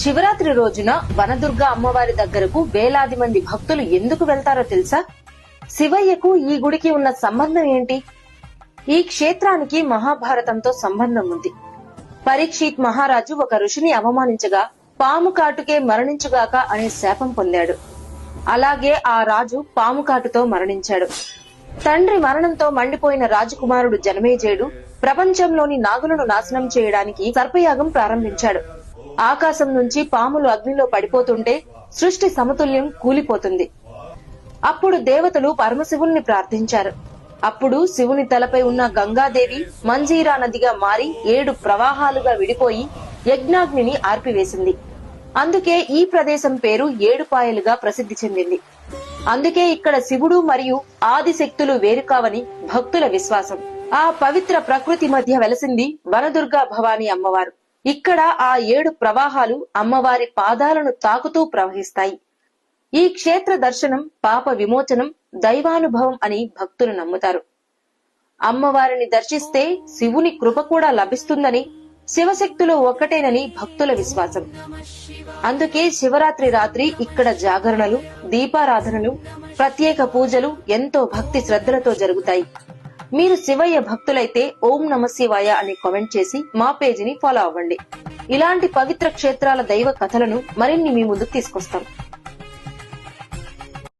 శివరాత్రి రోజున వనదుర్గ అమ్మవారి దగ్గరకు వేలాది మంది భక్తులు ఎందుకు వెళ్తారో తెలుసా? శివయ్యకు ఈ గుడికి ఉన్న సంబంధం ఏంటి? ఈ క్షేత్రానికి మహాభారతంతో సంబంధం ఉంది. పరీక్షిత్ మహారాజు ఒక ఋషిని అవమానించగా పాము కాటుకే మరణించుగాక అనే శాపం పొందాడు. అలాగే ఆ రాజు పాము కాటుతో మరణించాడు. తండ్రి మరణంతో మండిపోయిన రాజకుమారుడు జనమేజయుడు ప్రపంచంలోని నాగులను నాశనం చేయడానికి సర్పయాగం ప్రారంభించాడు. ఆకాశం నుంచి పాములు అగ్నిలో పడిపోతుంటే సృష్టి సమతుల్యం కూలిపోతుంది. అప్పుడు దేవతలు పరమశివుణ్ణి ప్రార్థించారు. అప్పుడు శివుని తలపై ఉన్న గంగాదేవి మంజీరా నదిగా మారి 7 ప్రవాహాలుగా విడిపోయి యజ్ఞాగ్నిని ఆర్పివేసింది. అందుకే ఈ ప్రదేశం పేరు ఏడుపాయలుగా ప్రసిద్ధి చెందింది. అందుకే ఇక్కడ శివుడు మరియు ఆదిశక్తులు వేరు కావని భక్తుల విశ్వాసం. ఆ పవిత్ర ప్రకృతి మధ్య వెలసింది వనదుర్గా భవానీ అమ్మవారు. ఇక్కడ ఆ 7 ప్రవాహాలు అమ్మవారి పాదాలను తాకుతూ ప్రవహిస్తాయి. ఈ క్షేత్ర దర్శనం పాప విమోచనం, దైవానుభవం అని భక్తులు నమ్ముతారు. అమ్మవారిని దర్శిస్తే శివుని కృప కూడా లభిస్తుందని, శివశక్తులు ఒక్కటేనని భక్తుల విశ్వాసం. అందుకే శివరాత్రి రాత్రి ఇక్కడ జాగరణలు, దీపారాధనలు, ప్రత్యేక పూజలు ఎంతో భక్తి శ్రద్ధలతో జరుగుతాయి. మీరు శివయ్య భక్తులైతే ఓం నమ శివాయ అని కామెంట్ చేసి మా పేజీని ఫాలో అవ్వండి. ఇలాంటి పవిత్ర క్షేత్రాల దైవ కథలను మరిన్ని మీ ముందుకు తీసుకొస్తాం.